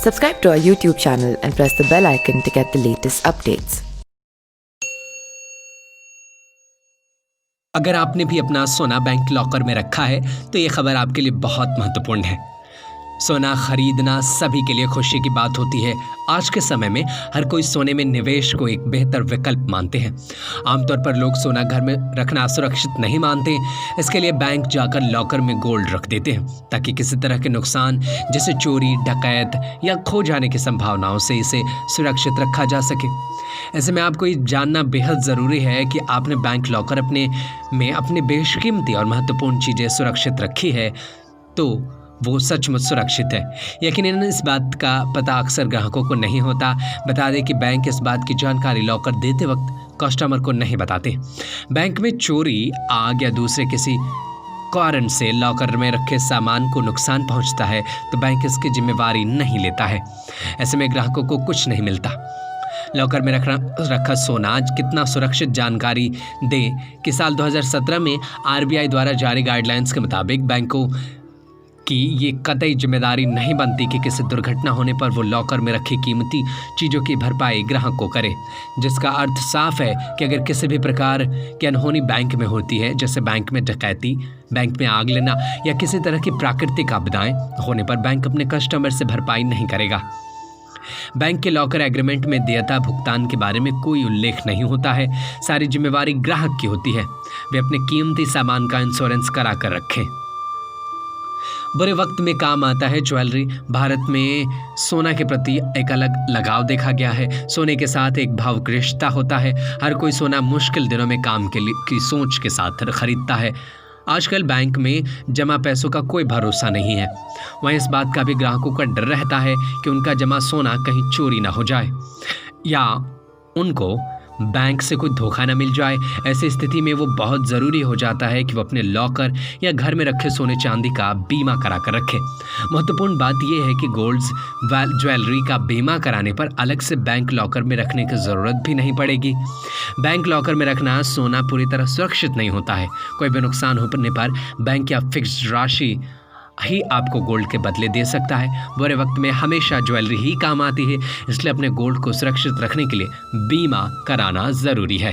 Subscribe to our YouTube channel and press the bell icon to get the latest updates. अगर आपने भी अपना सोना बैंक लॉकर में रखा है तो ये खबर आपके लिए बहुत महत्वपूर्ण है। सोना खरीदना सभी के लिए खुशी की बात होती है। आज के समय में हर कोई सोने में निवेश को एक बेहतर विकल्प मानते हैं। आमतौर पर लोग सोना घर में रखना सुरक्षित नहीं मानते, इसके लिए बैंक जाकर लॉकर में गोल्ड रख देते हैं ताकि किसी तरह के नुकसान जैसे चोरी, डकैत या खो जाने की संभावनाओं से इसे सुरक्षित रखा जा सके। ऐसे में आपको ये जानना बेहद ज़रूरी है कि आपने बैंक लॉकर अपने बेशकीमती और महत्वपूर्ण चीज़ें सुरक्षित रखी है तो वो सचमुच सुरक्षित है। यकीनन इस बात का पता अक्सर ग्राहकों को नहीं होता। बता दें कि बैंक इस बात की जानकारी लॉकर देते वक्त कस्टमर को नहीं बताते। बैंक में चोरी, आग या दूसरे किसी कारण से लॉकर में रखे सामान को नुकसान पहुंचता है तो बैंक इसकी जिम्मेवारी नहीं लेता है। ऐसे में ग्राहकों को कुछ नहीं मिलता। लॉकर में रखा सोना कितना सुरक्षित जानकारी दें कि साल 2017 में आरबीआई द्वारा जारी गाइडलाइंस के मुताबिक बैंकों कि ये कतई जिम्मेदारी नहीं बनती कि किसी दुर्घटना होने पर वो लॉकर में रखी कीमती चीज़ों की भरपाई ग्राहक को करे, जिसका अर्थ साफ है कि अगर किसी भी प्रकार की अनहोनी बैंक में होती है, जैसे बैंक में डकैती, बैंक में आग लेना या किसी तरह की प्राकृतिक आपदाएं होने पर बैंक अपने कस्टमर से भरपाई नहीं करेगा। बैंक के लॉकर एग्रीमेंट में देयता भुगतान के बारे में कोई उल्लेख नहीं होता है। सारी जिम्मेवारी ग्राहक की होती है। वे अपने कीमती सामान का इंश्योरेंस करा कर रखें। बुरे वक्त में काम आता है ज्वेलरी। भारत में सोना के प्रति एक अलग लगाव देखा गया है। सोने के साथ एक भावुक रिश्ता होता है। हर कोई सोना मुश्किल दिनों में काम के लिए की सोच के साथ खरीदता है। आजकल बैंक में जमा पैसों का कोई भरोसा नहीं है। वहीं इस बात का भी ग्राहकों का डर रहता है कि उनका जमा सोना कहीं चोरी ना हो जाए या उनको बैंक से कोई धोखा ना मिल जाए। ऐसी स्थिति में वो बहुत ज़रूरी हो जाता है कि वो अपने लॉकर या घर में रखे सोने चांदी का बीमा करा कर रखें। महत्वपूर्ण बात यह है कि गोल्ड्स ज्वेलरी का बीमा कराने पर अलग से बैंक लॉकर में रखने की ज़रूरत भी नहीं पड़ेगी। बैंक लॉकर में रखना सोना पूरी तरह सुरक्षित नहीं होता है। कोई भी नुकसान होने पर बैंक या फिक्स्ड राशि ही आपको गोल्ड के बदले दे सकता है। बुरे वक्त में हमेशा ज्वेलरी ही काम आती है, इसलिए अपने गोल्ड को सुरक्षित रखने के लिए बीमा कराना ज़रूरी है।